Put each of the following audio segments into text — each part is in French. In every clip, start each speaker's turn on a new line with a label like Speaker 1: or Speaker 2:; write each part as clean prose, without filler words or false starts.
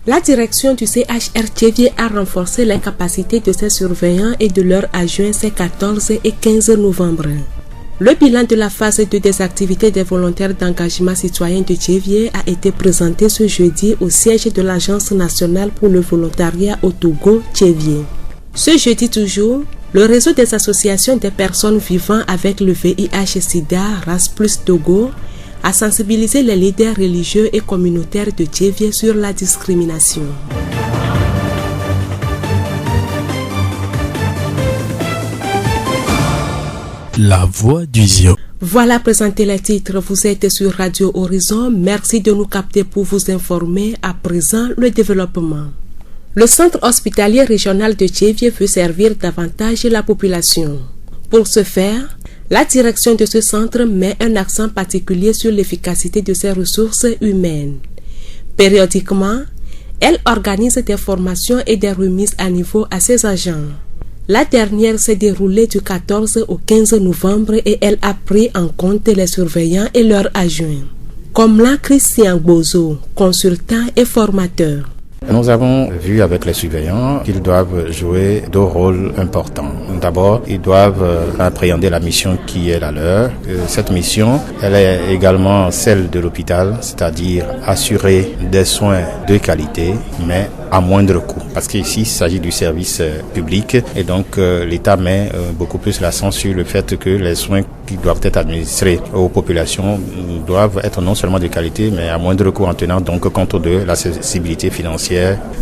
Speaker 1: La direction du CHR Tchévié a renforcé les capacités de ses surveillants et de leurs adjoints ces 14 et 15 novembre. Le bilan de la phase 2 des activités des volontaires d'engagement citoyen de Tchévié a été présenté ce jeudi au siège de l'Agence nationale pour le volontariat au Togo, Tchévié. Ce jeudi toujours, le réseau des associations des personnes vivant avec le VIH-Sida RAS Plus Togo a sensibilisé les leaders religieux et communautaires de Tchévié sur la discrimination.
Speaker 2: La voix du Zion.
Speaker 1: Voilà présenté les titres. Vous êtes sur Radio Horizon. Merci de nous capter pour vous informer. À présent, le développement. Le centre hospitalier régional de Tchévié veut servir davantage la population. Pour ce faire, la direction de ce centre met un accent particulier sur l'efficacité de ses ressources humaines. Périodiquement, elle organise des formations et des remises à niveau à ses agents. La dernière s'est déroulée du 14 au 15 novembre et elle a pris en compte les surveillants et leurs adjoints. Comme là Christian Bozo, consultant et formateur.
Speaker 3: Nous avons vu avec les surveillants qu'ils doivent jouer deux rôles importants. D'abord, ils doivent appréhender la mission qui est la leur. Cette mission, elle est également celle de l'hôpital, c'est-à-dire assurer des soins de qualité, mais à moindre coût. Parce qu'ici, il s'agit du service public et donc l'État met beaucoup plus l'accent sur le fait que les soins qui doivent être administrés aux populations doivent être non seulement de qualité, mais à moindre coût en tenant donc compte de l'accessibilité financière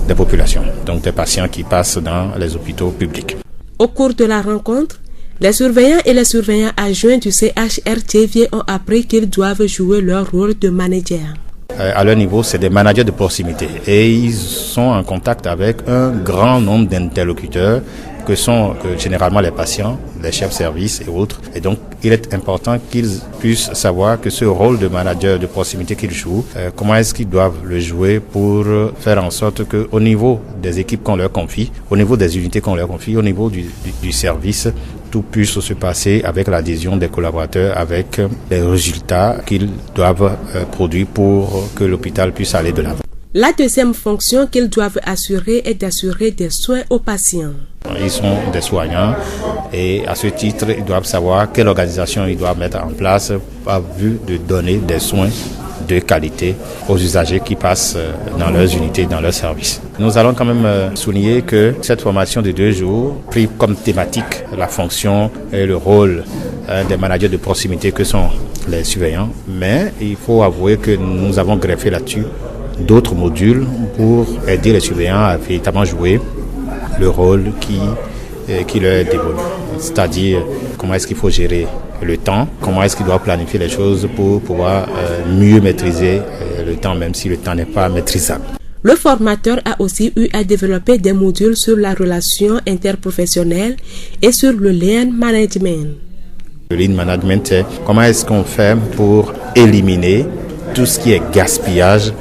Speaker 3: des populations, donc des patients qui passent dans les hôpitaux publics.
Speaker 1: Au cours de la rencontre, les surveillants et les surveillants adjoints du CHR Tchévié ont appris qu'ils doivent jouer leur rôle de manager.
Speaker 3: À leur niveau, c'est des managers de proximité et ils sont en contact avec un grand nombre d'interlocuteurs que sont généralement les patients, les chefs de service et autres. Et donc, il est important qu'ils puissent savoir que ce rôle de manager de proximité qu'ils jouent, comment est-ce qu'ils doivent le jouer pour faire en sorte qu'au niveau des équipes qu'on leur confie, au niveau des unités qu'on leur confie, au niveau du service, tout puisse se passer avec l'adhésion des collaborateurs, avec les résultats qu'ils doivent produire pour que l'hôpital puisse aller de l'avant.
Speaker 1: La deuxième fonction qu'ils doivent assurer est d'assurer des soins aux patients.
Speaker 3: Ils sont des soignants et à ce titre, ils doivent savoir quelle organisation ils doivent mettre en place à vue de donner des soins de qualité aux usagers qui passent dans leurs unités, dans leurs services. Nous allons quand même souligner que cette formation de 2 jours prit comme thématique la fonction et le rôle des managers de proximité que sont les surveillants, mais il faut avouer que nous avons greffé là-dessus d'autres modules pour aider les surveillants à véritablement jouer le rôle qui leur est dévolu. C'est-à-dire comment est-ce qu'il faut gérer le temps, comment est-ce qu'il doit planifier les choses pour pouvoir mieux maîtriser le temps, même si le temps n'est pas maîtrisable.
Speaker 1: Le formateur a aussi eu à développer des modules sur la relation interprofessionnelle et sur le lean management.
Speaker 3: Le lean management, c'est comment est-ce qu'on fait pour éliminer tout ce qui est gaspillage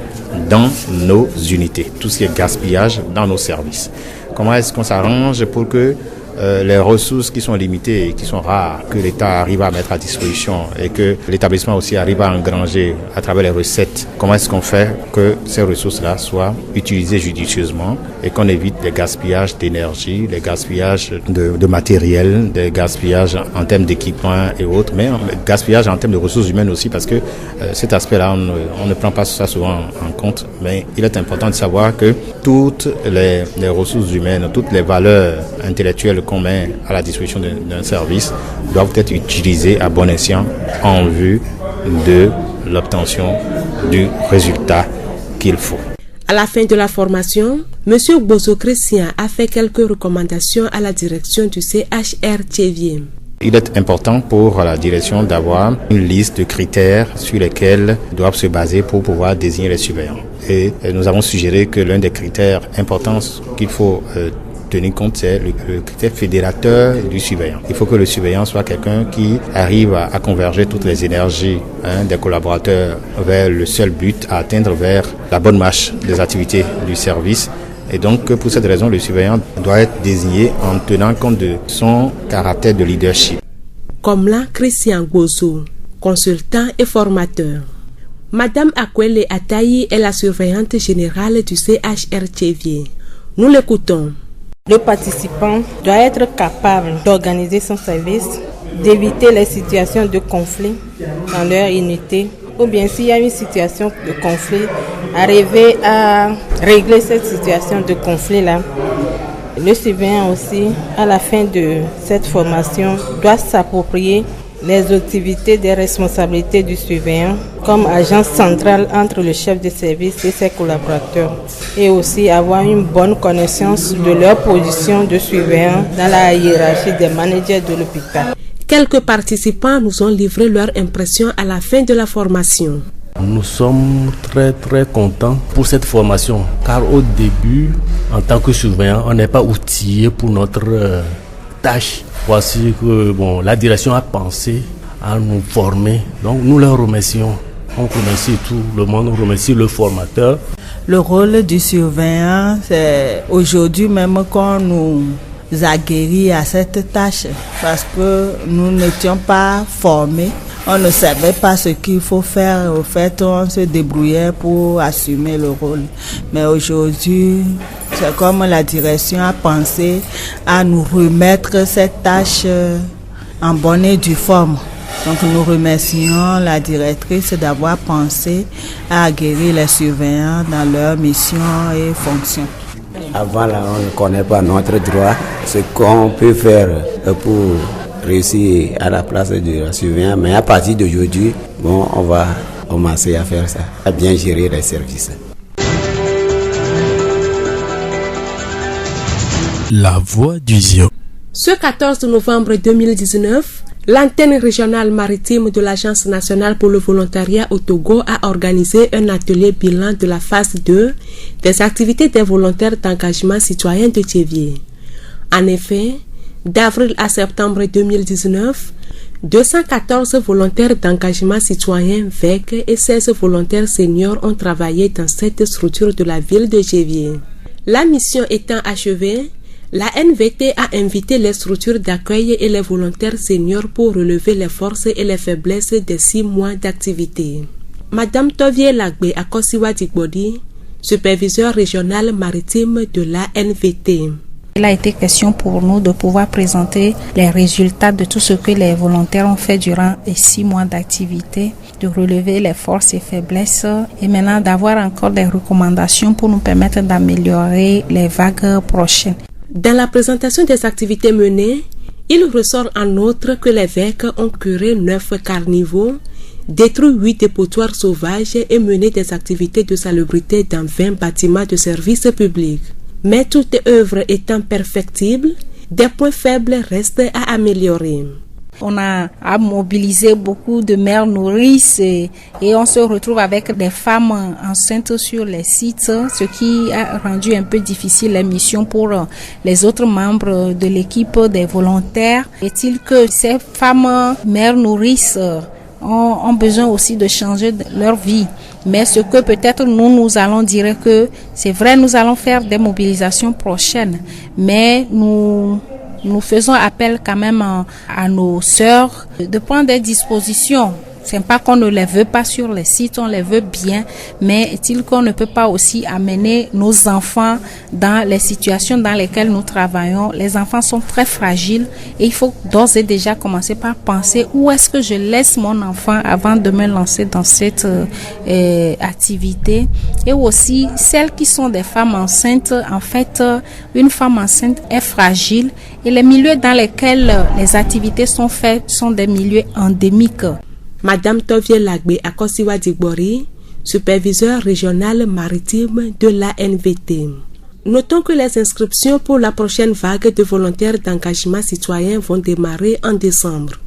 Speaker 3: dans nos unités, tout ce qui est gaspillage dans nos services. Comment est-ce qu'on s'arrange pour que les ressources qui sont limitées et qui sont rares, que l'État arrive à mettre à disposition et que l'établissement aussi arrive à engranger à travers les recettes, comment est-ce qu'on fait que ces ressources-là soient utilisées judicieusement et qu'on évite les gaspillages d'énergie, les gaspillages de matériel, des gaspillages en termes d'équipement et autres, mais gaspillage en termes de ressources humaines aussi parce que cet aspect-là, on ne prend pas ça souvent en compte, mais il est important de savoir que toutes les ressources humaines, toutes les valeurs intellectuelles qu'on met à la disposition d'un service doivent être utilisés à bon escient en vue de l'obtention du résultat qu'il faut.
Speaker 1: À la fin de la formation, M. Bozo Christian a fait quelques recommandations à la direction du CHR Tchévié.
Speaker 3: Il est important pour la direction d'avoir une liste de critères sur lesquels doivent se baser pour pouvoir désigner les surveillants. Et nous avons suggéré que l'un des critères importants qu'il faut tenir compte, c'est le critère fédérateur du surveillant. Il faut que le surveillant soit quelqu'un qui arrive à converger toutes les énergies des collaborateurs vers le seul but à atteindre vers la bonne marche des activités du service. Et donc, pour cette raison, le surveillant doit être désigné en tenant compte de son caractère de leadership.
Speaker 1: Comme là, Christian Gozo, consultant et formateur. Madame Akwele Atayi est la surveillante générale du CHR Tchévié. Nous l'écoutons.
Speaker 4: Le participant doit être capable d'organiser son service, d'éviter les situations de conflit dans leur unité, ou bien s'il y a une situation de conflit, arriver à régler cette situation de conflit-là. Le surveillant aussi, à la fin de cette formation, doit s'approprier les activités des responsabilités du surveillant comme agent central entre le chef de service et ses collaborateurs et aussi avoir une bonne connaissance de leur position de surveillant dans la hiérarchie des managers de l'hôpital.
Speaker 1: Quelques participants nous ont livré leur impression à la fin de la formation.
Speaker 2: Nous sommes très contents pour cette formation car au début, en tant que surveillant, on n'est pas outillé pour notre tâche. Voici que la direction a pensé à nous former. Donc nous leur remercions. On remercie tout le monde, on remercie le formateur.
Speaker 5: Le rôle du surveillant, c'est aujourd'hui même qu'on nous a guéris à cette tâche parce que nous n'étions pas formés. On ne savait pas ce qu'il faut faire. Au fait, on se débrouillait pour assumer le rôle. Mais aujourd'hui, c'est comme la direction a pensé à nous remettre cette tâche en bonne et due forme. Donc nous remercions la directrice d'avoir pensé à guérir les surveillants dans leur mission et fonction.
Speaker 6: Avant là, on ne connaît pas notre droit, ce qu'on peut faire pour réussir à la place de la surveillant. Mais à partir d'aujourd'hui, on va commencer à faire ça, à bien gérer les services.
Speaker 2: La voix du Zio.
Speaker 1: Ce 14 novembre 2019, l'antenne régionale maritime de l'Agence nationale pour le volontariat au Togo a organisé un atelier bilan de la phase 2 des activités des volontaires d'engagement citoyen de Tchévié. En effet, d'avril à septembre 2019, 214 volontaires d'engagement citoyen VEC et 16 volontaires seniors ont travaillé dans cette structure de la ville de Tchévié. La mission étant achevée, la NVT a invité les structures d'accueil et les volontaires seniors pour relever les forces et les faiblesses des 6 mois d'activité. Madame Tovie Lagbe Akosiwa Digbodi, superviseur régional maritime de la NVT.
Speaker 7: Il a été question pour nous de pouvoir présenter les résultats de tout ce que les volontaires ont fait durant les 6 mois d'activité, de relever les forces et faiblesses et maintenant d'avoir encore des recommandations pour nous permettre d'améliorer les vagues prochaines.
Speaker 1: Dans la présentation des activités menées, il ressort en outre que les VEC ont curé 9 carnivaux, détruit 8 dépotoirs sauvages et mené des activités de salubrité dans 20 bâtiments de services publics. Mais toute œuvre étant perfectible, des points faibles restent à améliorer.
Speaker 7: On a mobilisé beaucoup de mères nourrices et on se retrouve avec des femmes enceintes sur les sites, ce qui a rendu un peu difficile la mission pour les autres membres de l'équipe des volontaires. Est-il que ces femmes mères nourrices ont besoin aussi de changer leur vie? Mais ce que peut-être nous allons dire que c'est vrai, nous allons faire des mobilisations prochaines, mais nous faisons appel quand même à nos sœurs de prendre des dispositions. C'est pas qu'on ne les veut pas sur les sites, on les veut bien, mais est-il qu'on ne peut pas aussi amener nos enfants dans les situations dans lesquelles nous travaillons? Les enfants sont très fragiles et il faut d'ores et déjà commencer par penser où est-ce que je laisse mon enfant avant de me lancer dans cette activité. Et aussi, celles qui sont des femmes enceintes, en fait, une femme enceinte est fragile et les milieux dans lesquels les activités sont faites sont des milieux endémiques.
Speaker 1: Madame Tovie Lagbe Akosiwa Digbori, superviseur régional maritime de la NVT. Notons que les inscriptions pour la prochaine vague de volontaires d'engagement citoyen vont démarrer en décembre.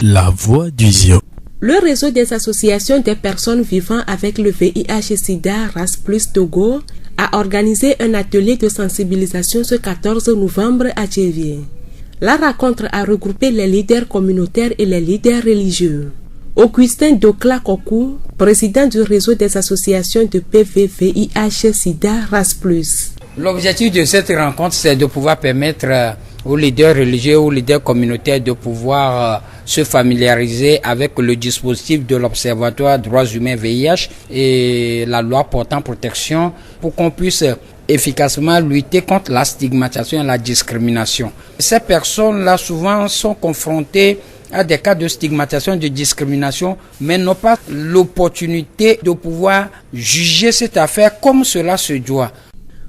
Speaker 2: La voix du Zio.
Speaker 1: Le réseau des associations des personnes vivant avec le VIH-Sida RAS+ Togo a organisé un atelier de sensibilisation ce 14 novembre à Tchévié. La rencontre a regroupé les leaders communautaires et les leaders religieux. Augustin Dokla Kokou, président du réseau des associations de PVVIH-Sida RAS+.
Speaker 8: L'objectif de cette rencontre, c'est de pouvoir permettre aux leaders religieux, aux leaders communautaires de pouvoir se familiariser avec le dispositif de l'Observatoire droits humains VIH et la loi portant protection pour qu'on puisse efficacement lutter contre la stigmatisation et la discrimination. Ces personnes-là souvent sont confrontées à des cas de stigmatisation et de discrimination, mais n'ont pas l'opportunité de pouvoir juger cette affaire comme cela se doit.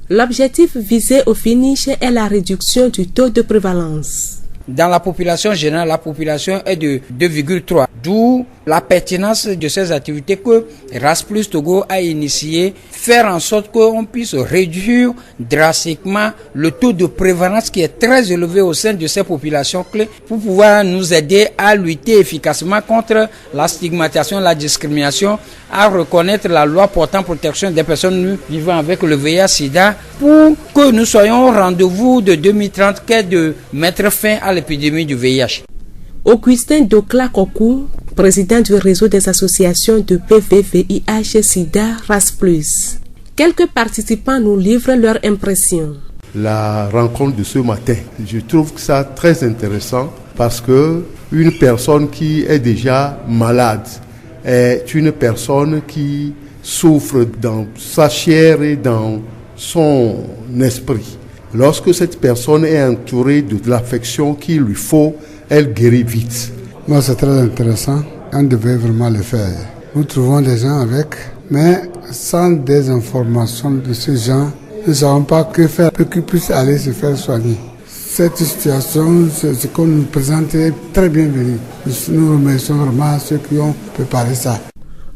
Speaker 1: L'objectif visé au finish est la réduction du taux de prévalence.
Speaker 8: Dans la population générale, la population est de 2,3. D'où la pertinence de ces activités que Rasplus Togo a initié, faire en sorte qu'on puisse réduire drastiquement le taux de prévalence qui est très élevé au sein de ces populations clés pour pouvoir nous aider à lutter efficacement contre la stigmatisation, la discrimination, à reconnaître la loi portant protection des personnes vivant avec le VIH-Sida pour que nous soyons au rendez-vous de 2030 qui est de mettre fin à l'épidémie du VIH.
Speaker 1: Augustin Dokla-Kokou, président du réseau des associations de PV-VIH-Sida Rasplus. Quelques participants nous livrent leurs impressions.
Speaker 9: La rencontre de ce matin, je trouve ça très intéressant parce que une personne qui est déjà malade est une personne qui souffre dans sa chair et dans son esprit. Lorsque cette personne est entourée de l'affection qu'il lui faut, elle guérit vite.
Speaker 10: Moi, c'est très intéressant. On devait vraiment le faire. Nous trouvons des gens avec, mais sans des informations de ce genre, nous ne savons pas que faire pour qu'ils puissent aller se faire soigner. Cette situation, ce qu'on nous présente est très bienvenue. Nous remercions vraiment ceux qui ont préparé ça.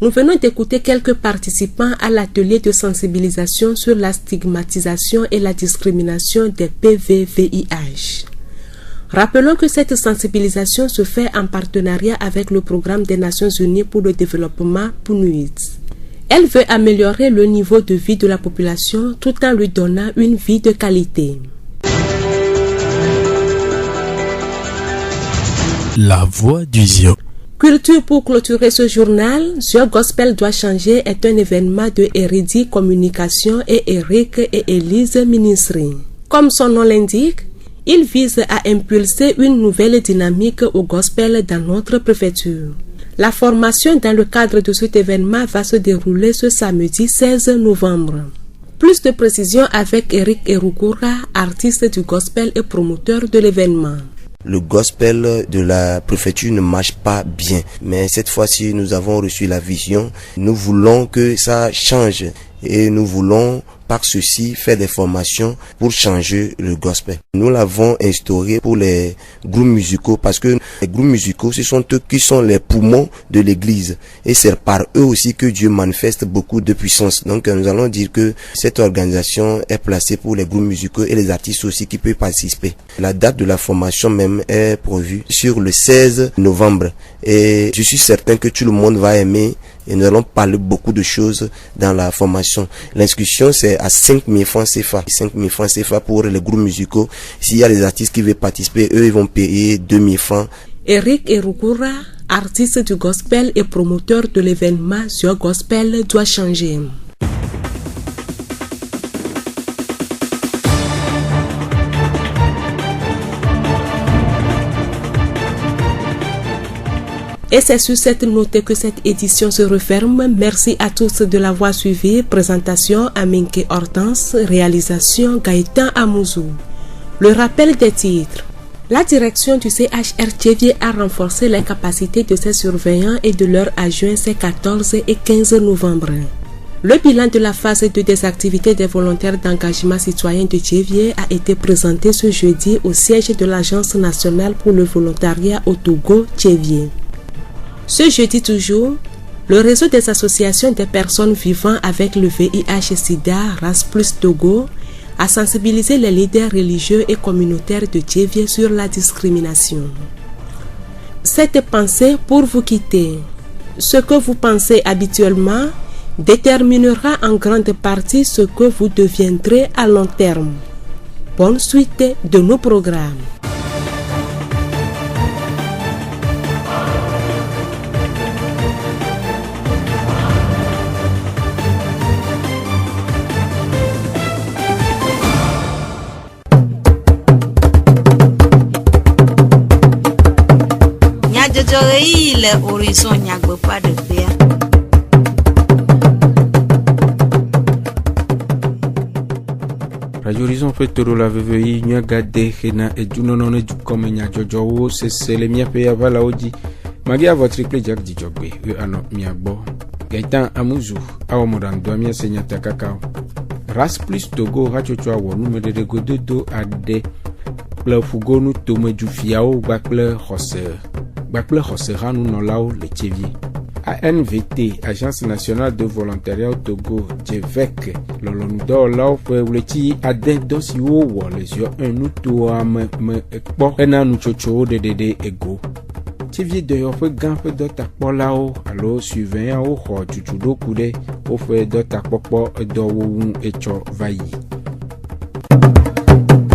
Speaker 1: Nous venons d'écouter quelques participants à l'atelier de sensibilisation sur la stigmatisation et la discrimination des PV-VIH. Rappelons que cette sensibilisation se fait en partenariat avec le Programme des Nations Unies pour le développement PNUD. Elle veut améliorer le niveau de vie de la population tout en lui donnant une vie de qualité.
Speaker 11: La voix du Zion.
Speaker 1: Culture pour clôturer ce journal, Zion Gospel doit changer est un événement de Héridi Communication et Eric et Élise Ministry. Comme son nom l'indique, il vise à impulser une nouvelle dynamique au gospel dans notre préfecture. La formation dans le cadre de cet événement va se dérouler ce samedi 16 novembre. Plus de précisions avec Eric Erukura, artiste du gospel et promoteur de l'événement.
Speaker 12: Le gospel de la préfecture ne marche pas bien, mais cette fois-ci nous avons reçu la vision. Nous voulons que ça change et nous voulons par ceci faire des formations pour changer le gospel. Nous l'avons instauré pour les groupes musicaux parce que les groupes musicaux, ce sont eux qui sont les poumons de l'église et c'est par eux aussi que Dieu manifeste beaucoup de puissance. Donc nous allons dire que cette organisation est placée pour les groupes musicaux et les artistes aussi qui peuvent participer. La date de la formation même est prévue sur le 16 novembre et je suis certain que tout le monde va aimer. Et nous allons parler beaucoup de choses dans la formation. L'inscription, c'est à 5 000 francs CFA. 5 000 francs CFA pour les groupes musicaux. S'il y a des artistes qui veulent participer, eux, ils vont payer 2 000 francs.
Speaker 1: Eric Erukura, artiste du gospel et promoteur de l'événement Zion Gospel doit changer. Et c'est sur cette note que cette édition se referme. Merci à tous de l'avoir suivi. Présentation Aminke Hortense, réalisation Gaëtan Amouzou. Le rappel des titres. La direction du CHR Tchévié a renforcé les capacités de ses surveillants et de leurs adjoints ces 14 et 15 novembre. Le bilan de la phase 2 des activités des volontaires d'engagement citoyen de Tchévié a été présenté ce jeudi au siège de l'Agence nationale pour le volontariat au Togo, Tchévié. Ce jeudi toujours, le réseau des associations des personnes vivant avec le VIH-Sida Rasplus Togo a sensibilisé les leaders religieux et communautaires de Tchévié sur la discrimination. Cette pensée pour vous quitter. Ce que vous pensez habituellement déterminera en grande partie ce que vous deviendrez à long terme. Bonne suite de nos programmes.
Speaker 13: le horizon nyagbe pas de béa.
Speaker 14: Radio Horizon fait toro la VVI nyagade hena edunono du comme nyajojo c'est le mia pe avala oji magi a votre triple jack di jogbe e ano miagbo Gaëtan Amuzu awo modando mia senyata kakao Ras plus Togo rachocho awo numere de gododo ade ple fugonu tome du fiao bakle khose ranu no lao le chevier ANVT, Agence nationale de volontariat au Togo, JVEC, l'olonudo lao fe uleti ade dosi wo les yo un to am me ekpo ena nu chocho de ego. Chevier de yo fe gan fe do takpo lao alo surveillant o kho chuchudo kude o fe do takpo do wo echo vayi.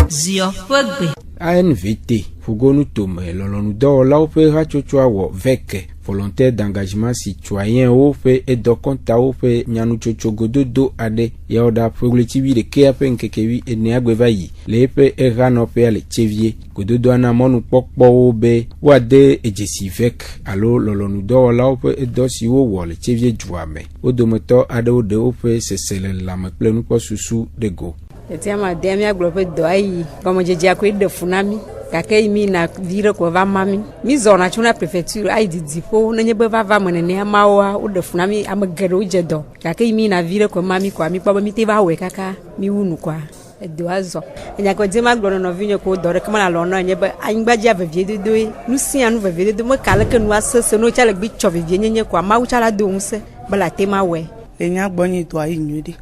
Speaker 13: Zio fegbe.
Speaker 14: ANVT, Fugonu Tome, l'olonudo lao fe rachocho awo VEC, volontaire d'engagement citoyen au fait et de compte au fait nyanu chocho gododo ade yaoda progressivi de keapen kekewi e neagwevayi lepe e rano pe le chevier gododo ana monu pokpo obe wade e jesivek alo lolonudo la ope e dosi wo le chevier juame odometo ade ode ope sesele la meplenu po susu de go
Speaker 15: etiama demia globe doai como jeje akwede funami kake mi na vire ko va mami mi zona chuna prefecture ai didipo na nyebe va monene amawa o de funami amagero jedo kake mi na vire ko mami kwa mi pa mi te va we kaka mi wunu kwa edoazo enya ko dema glono no vinyo ko dore kama na lono nyebe angbaji avevie dodoe nusi anu vevie dodo mo kala ke nu asese no chala gbi chovie nyenye kwa ma uchala do unse bala tema we
Speaker 16: enya gbonyi to ayi nyudi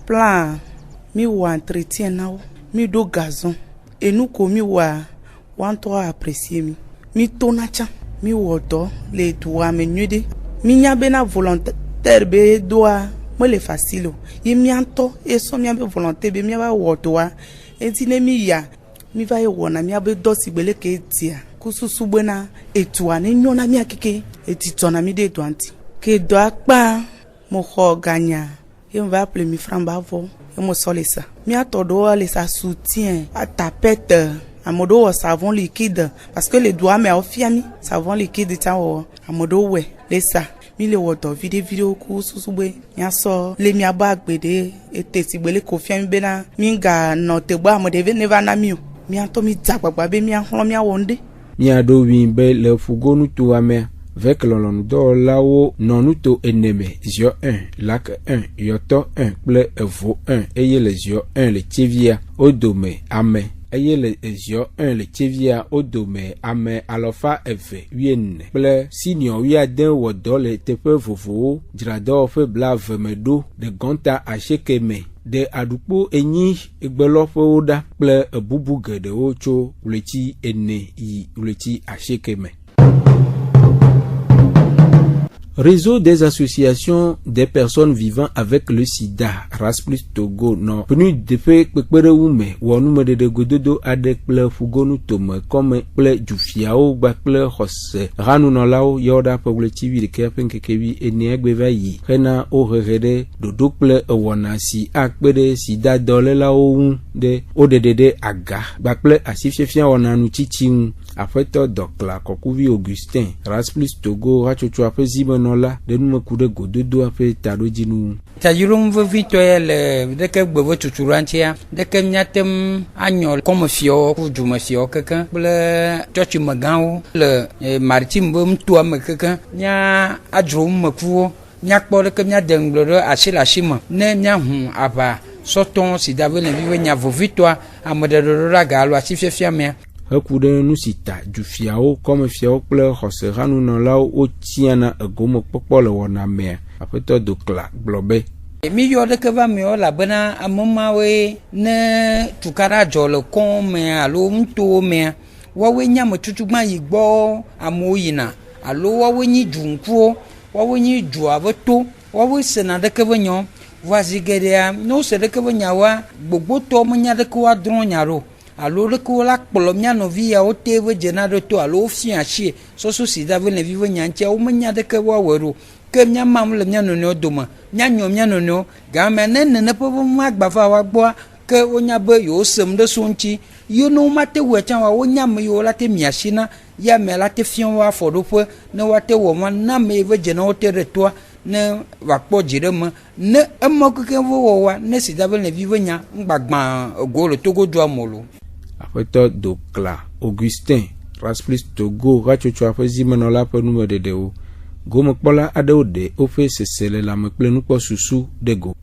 Speaker 16: plan mi wa entretien nawo mi do gazon enu ko mi wa wan to apprécier mi tonacha mi wodo le doa me nyude mi nya be na volontaire be doa mo le facile yi mi anto e so mi be volontaire be mi ba wodoa enti ne mi ya mi va e wona mi abe do sigbele ke tia kususu gbena etua ne nyona mi akeke etitona mi de doanti ke do apa mo ho ganya e va appeler mi framba vo e mo solisa mi atodo le sa soutien à tapette à modo au savon liquide parce que les doigts mais au fiami savon liquide tao à modo we les ça mi le wodo vidéo ku susube nya so le mi aba gbede ete sigbele ko fiami bena mi ga no te gba mo de neva na mi o mi anto mi jagbagba be mi ahlo mi awonde
Speaker 14: mi ado wi be le fugonu to ame avec l'olonudo lao nonuto eneme zio 1 lac 1 yoto 1 ple evo 1 eye les zio 1 le chevia odome ame eye le ezio 1 le chevia odome ame alofa eve wienne ple senior wi aden wodo le tepe vovo drado fe blave medo de gonta achekeme de adukpo enyi egbelofe oda ple ebubu gede ocho uleti ene yi uleti achekeme. Réseau des associations des personnes vivant avec le sida, Ras plus Togo, non. Penu de fait, pekpere oume, wanume de gododo adek ple fugonu tome, comme ple jufiao, bakple hose, ranu no lao, yoda peble tivi de kerpen kekevi, eneagbevayi, rena o regede, dodo ple wanasi, akpede sida dole lao, de odedede aga, bakple asifiefian wananu chiching, afeto dokla, kokuvi Augustin, Ras plus Togo, rachocho apezime la de nous coup de gododo ape tado jinu
Speaker 8: tajurum vito ele de ke gbevo tuturantia de ke nyatem anyol comme fio ku juma fio kaka ble chochi magao le maritim bum tua me kaka nya adrum makuo nya kpo de ke nya dengloro asila shima ne nya hu aba soton si davele vive nya vovito amodero ragalo asifia me
Speaker 14: Hekude nusita du fiao comme fiao ple hoseranu no lao o tiana egomo pokpo le wona me apeto dokla globe
Speaker 8: mi yo de ke va mi o la bana amoma we ne tukara jolo kon me alo mto me wa we nya motutugba yigbo amoyina alo wa we nyi junkuo wa we nyi ju aboto wa we sena de ke bonyo wa zigedea no se de ke bonyawa gbogbo to mo nya de ke wa dron nyaro alo le ko la kpolo mia novi ya o teve jenado to alo fia chi so si dave le vivo nyantia o menya de ke wa wero ke mia mam le mia no no doma mia nyo ga me ne po ma gbafa wa gbo ke wonya be yo sem de sonti yo no mate wecha wa wonya me yo la te miashina ya me la te fion wa fodopo ne wa te wo ma na me ve je no te reto ne wa po jirema ne emo ke wo wa ne si dabel ne vive nya ngbagban go le togo do amolo
Speaker 14: afeto Dokla Augustin Rasplis Togo rachocho afezi menola pe nume de o gomo kpola adewo de ofe sesele la me kple nukpo susu de go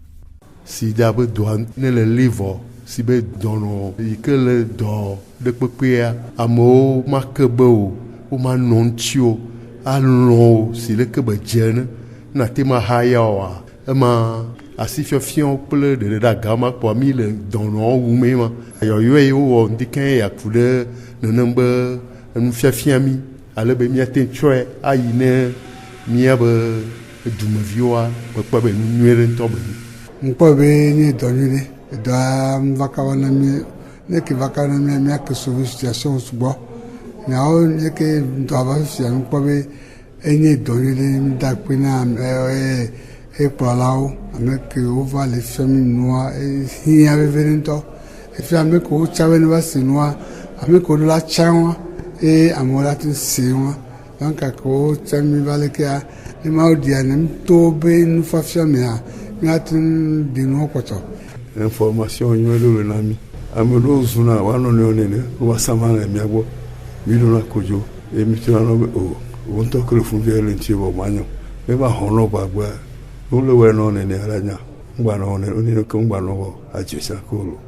Speaker 9: si dabe doan ne le livre si be dono ike le do de pepea amo makebe o ma nontio alon si le ke be jene na te ma haya wa ema asifiafion ple de da gama po mi le dono wume ma yo yo o ndiken ya kude no number nfiafiami ale be mi atenchoe ayine mi aba dumavioa po be nuere ntobe
Speaker 10: mpo be ni donile da mvakawana mi ne ki vakana mi a que situation subo na o ne ke do aba sia mpo be eni donile da pina e palao avec o va les familles noires et y avait venito et puis avec o chaven va sinoa avec o la chanwa et amolatin siwa donc ko chami vale que a le maudianem tobe nous fa fiamia ngatin dino koto
Speaker 9: information nyelo nami amelo zuna wano ne wa samana miabo midona kojo e mituna no o wonto kre funvie lentibo manyo me ba hono bagba ule weno ne aranya ngwano ne oni ko ngwano ajisa kolo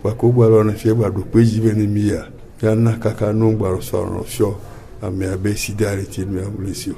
Speaker 9: kwa ko gbaro na fie gbado peji be ni miya yana kaka no gbaro so no sho ame abe sidarity me amulesio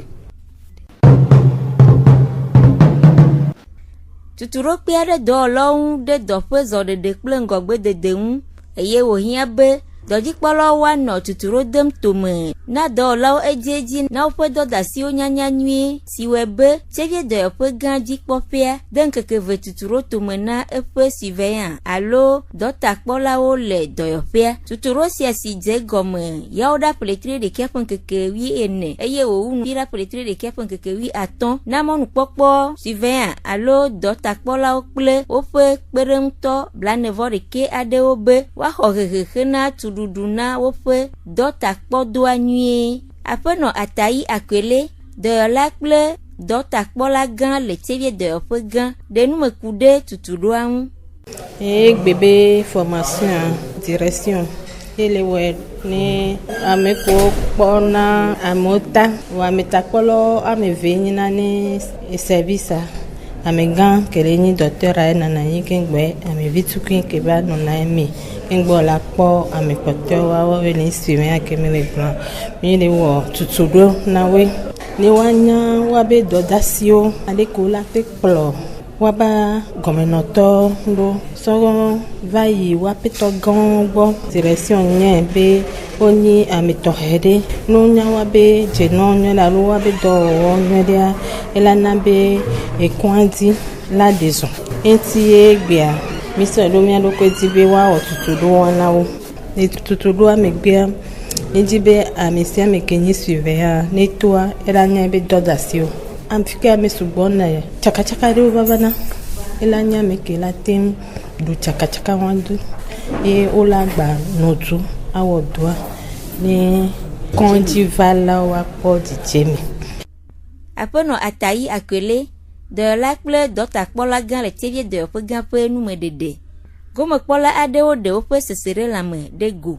Speaker 17: tuturo piere do lohun de do pezo de kple ngogbe de hu eye wo hia be dojikpolo wa no tuturo dem tome na do lawo ejeji na ope do da si onyanya nwi si webe chevie do ope ganji popia den keke ve tuturo tome na epe siveyan alo do takpola wo le do yopia tuturo si je gome ya oda pletre de kepon keke wi ene eye wo unu ira pletre de kepon keke wi aton na monu popo siveyan alo do takpola wo ple ope peremto blanevo de ke ade obe wa hohehe na duduna wofe dota kpodo anue apeno atayi akwele de la ple dota kpola gan le tevie de ofe gan de nu mekude tutudo an
Speaker 4: e bébé formation direction ele we ni ameko pona amota wa metakolo amevenya ni service amegan keleni docteur ana na yikengbe amevitukin keba no na mi ngbo la po amekoto wa ni siwe akemele plan mi le wo tutudo na we ni wanya wa be dodasio adekola te plo wa ba gomenoto ndo so vai wa peto gongo direction nye be oni amitohede no nya wa be je no nya la ro wa be do nya dia elana be ekwandi la deso enti egbia miso do mi alo ko dibe wa otutudo wana wo ni tutudo amegbia ni dibe amisia mekenyi suivea ni toa elanya be dodasio amfika mesubona ya chaka ro babana elanya mekela tem du chaka wandu e olagba notu awodua ni konji vala wa podi jemi
Speaker 17: apeno atayi akwele de la ple dota kpola gan le tevie de ope gan pe nu me dede gomo kpola adewo de ope sesere la me de go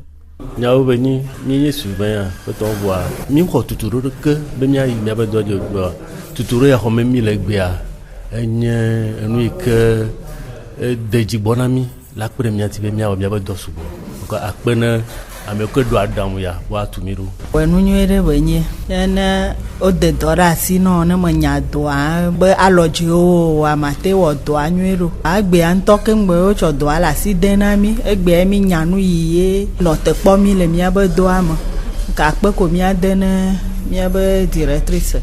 Speaker 2: nyawo beni ni surveillant peut on voir mi ko tuturo ke be mi ayi mi abedo de gba tuturo ya home mi le gba enye enu ke de jibonami la premier ti be mi awo mi abedo subo ko akpena ameko do adamu ya wa tumiru
Speaker 5: wenu nyere benye ene ode dora sino ne manya do be aloji o amate wo do anyero agbe antoke ngbe o cho do ala si denami egbe mi nyanu yiye lo te po mi le mi abedo ama ka pe ko mi adene mi abe directrice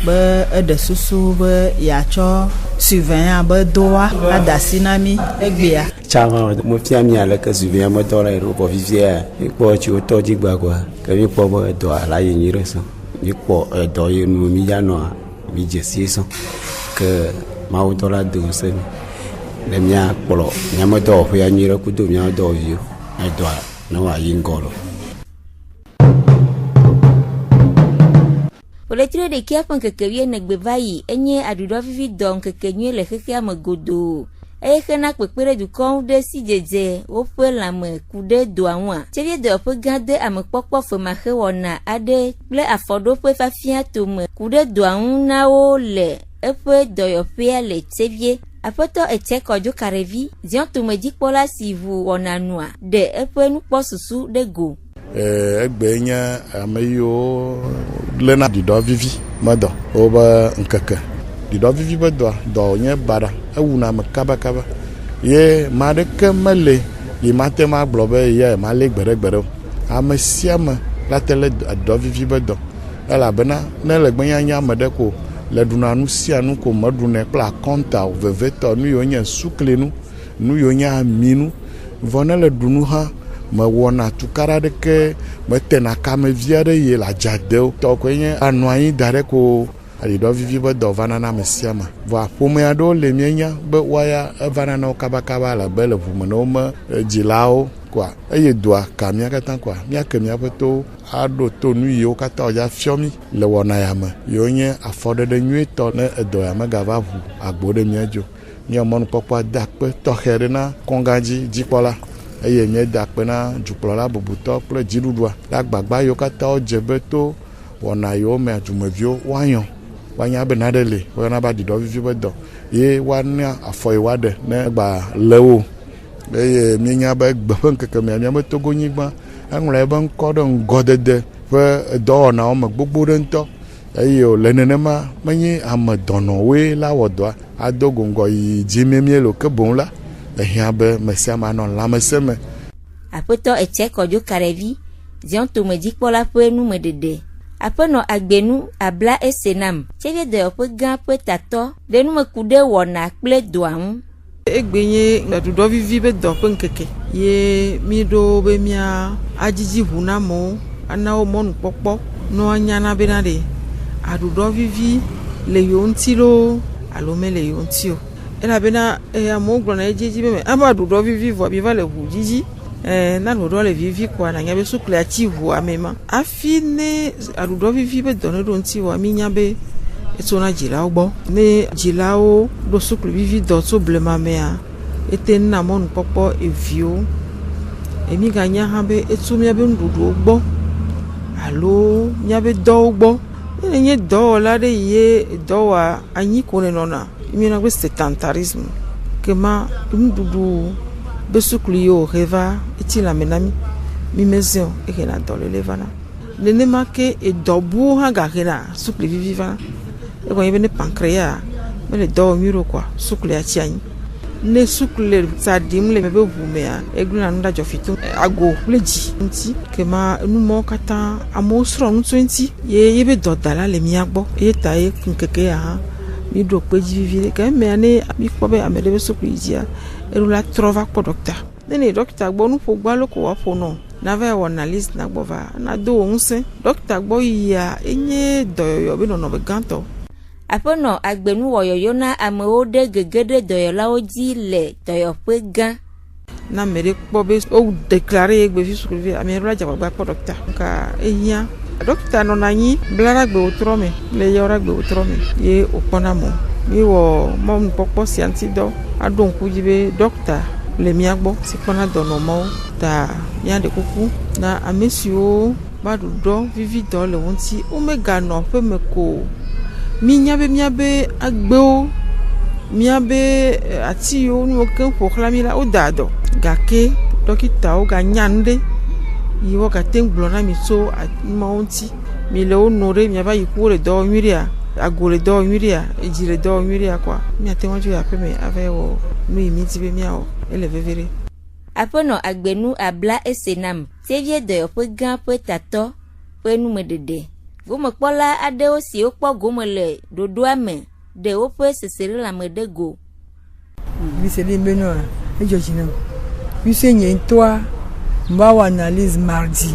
Speaker 5: be ede susu be ya cho surveillant abedoa adasinami egbe ya
Speaker 6: chama mo fiami ala ka surveillant mo dola ro ko vivia ko chi o to jigba kwa ka mi po bo do ala yin reso mi po do yin mi ya no mi je si so que ma o dola do se le mia kpolo nyama do ho ya nyira ku do mia do yo ai do na wa yingolo.
Speaker 17: Oletire de kia pon kekewie negbevai enye adudo vivi don kekenye le kekia magodo. Ekena kpekpere du kon de si jeje wo pe lame kude do awon. Chevie de ope gade amekpokpo femahe wona ade ple afodo pe fafia to me kude do awon na wo le epe doyopia le chevie. Apoto eche kojo karevi zion to me dikpola si vu wona noa de epe nukpo susu de go.
Speaker 3: Egbenya ameyo lena dido vivi mado oba nkeke dido vivi bedo do nye bara ewuna me kaba ye madeke mele ye matema blobe ye male gbere amesiame la tele dido vivi bedo ela bena ne le gbenya nya medeko le dunanu sianu ko medune pla konta veveto nu yo nye suklenu nu yo nya minu vonele dunu ha me wona tukara de ke me tena kame viade ye la jadeo to kwenye anwai dare ko ali do vivi be do vanana mesiama va pome ado le mienya be waya vanana kabakaba la bele vumeno me jilao kwa eye doa kamia katan kwa mia kemia poto ado to nu yo kata oja fiomi le wona ya me yo nye afode de nyu to ne edo ya me gava vu agbode miajo ni omonu popo dakpe to herena kongaji jipola eye nye dakpena jukplola bobuto kple dzidudua la gbagba yo kata o jebe to wona yo me adumevio wanyo wanya be na dele wona ba dido vivi be do ye wania afoi wade ne gba lewo eye mienya ba gba nkeke me me togo nyigba anwle be nkodo ngodede fe do na o me gbogbo de nto eye o lenenema menyi amadono we la wodo adogongo yi jimemielo ke bon la ehiabe mesiama non la meseme
Speaker 17: apoto eche kojo karevi zion to me dikpola pe nu medede apeno agbenu abla esenam chevie de ope gan pe tato de nu me kude wona kple doan
Speaker 16: egbenye adudo vivi be do pe nkeke ye mi do be mia ajiji huna mo anawo monu popo no anyana benade adudo vivi le yontilo alome le yontio ela bena amogro na ejeji be ama dudo vivi vo bi vale hujiji na dudo le vivi kwa na nyabe sukle achivu amema afine adudo vivi be dono do nti wa mi nyabe etona jila ogbo ne jila o do sukle vivi do to blema mea eten na mon popo evio emi ganya hambe etu nyabe ndudu ogbo alo nyabe do ogbo nye do la de ye do wa anyi kone nona imina gwe sedentarisme kema ndudu besukli yo reva etila menami mi mezio ekena dole levana nene make e dobu ha gakena sukli viviva e ko yebene pancreas mele do miro kwa sukli achianyi ne sukli sadim le mebe vumea egruna nda jofitu ago leji nti kema numo kata amosro ntunti ye yebe dodala le miagbo ye taye nkeke ya mi do peji vivire ka me ane mi kobe amede sukli jia erula trova ko docteur nene docteur gbo nu po gba loko wa po no na va wona list na gbova na do onse docteur gbo ya enye doyoyo be no be ganto
Speaker 17: apono agbenu woyoyo na amewo de gegede doyolawo ji le doyope gan
Speaker 16: na mere pobe o déclarer egbe fi sukli amera jabagba ko docteur ka ehia docteur no nanyi blara gbe otrome le yora gbe otrome ye opona mo mi wo mom popo sianti do adon ku jibe docteur le miagbo si pona dono mo ta nya de kuku na amesio badu do vivi do le wonti omega no pe meko miabe agbeo miabe ati yo ni o ken proclamila o dado gake dokita o ga nyande yiwo ka tengbulo na mi so maunti mi le onore mi aba yikure do miria agore do miria ejire do miria kwa mi atenwaju ya peme avewo nu imiti be miao ele vevere
Speaker 17: apono agbenu abla esenam sevie de ope gan pe tato pe nu medede gomo kpola ade o si o po gomo le dodo ame de o pe sesere la medego
Speaker 18: mi se le meno ejojina mi se nyen toa mba wa analyse mardi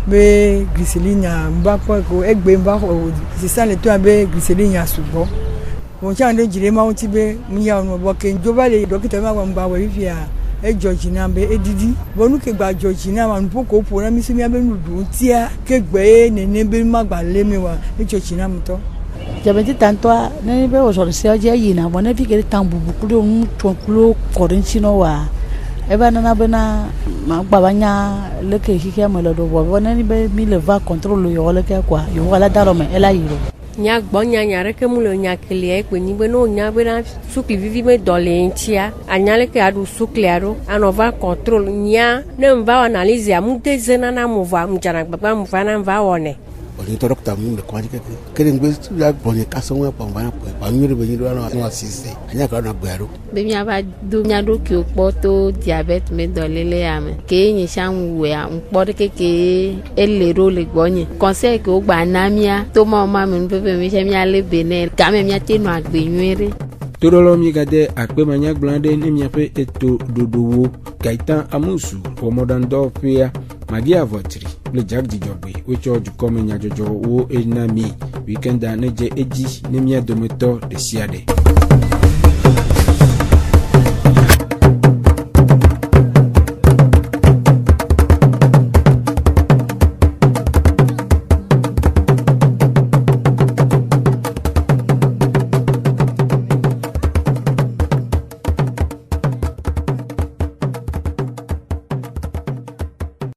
Speaker 18: be glycérine mba ko egbe mba c'est ça le toa be glycérine subo Bon tiens de dire ma onti be mi ya no bo ke njoba le docteur ma gba wa fi a e Georgina be edidi bonu ke gba Georgina ma npo ko po na mi si mi abe nudu tia ke gbe nene be ma gba le mi wa e Georgina mo to
Speaker 19: jabenti tanto ne be o so se oje yi na mo ne fi ke tan bubu kulo un tonkulo korinchino wa e ba na be na ma gba banya le ke hike mo lo do bo ne be mi le va contrôle yo le ke kwa yo wala daro me ela yiro
Speaker 20: nya gbo nya nya re ke mu lo nya kele e pe ni be no nya be na sukli vivi me dole ntia anya le ke adu sukli aro anova control nya ne mva analyse ya mu de zena na mu va mu jana gbagba mu va na mva wone
Speaker 21: oni to doctor mu le kwa ke kere ngbe ya bonye kasonwa pa mva pa nyuri be nyuri no assiste anya ka na gbaro
Speaker 22: be mi aba do nya do ki opo to diabete me dole le ame ke yin shan we a npo de ke elero le gbonye conseil ke o gba na mia to ma mi pepe mi se mi ale bene ka me mi atenu agbenyure
Speaker 14: torolo mi gade akpe manya glande ni mi ape eto dodowo Gaitan Amusu omodando pia Magia Votri le Jack di Jogbe ocho du komenya jojo wo enami weekend ane je eji ne mi adometo de siade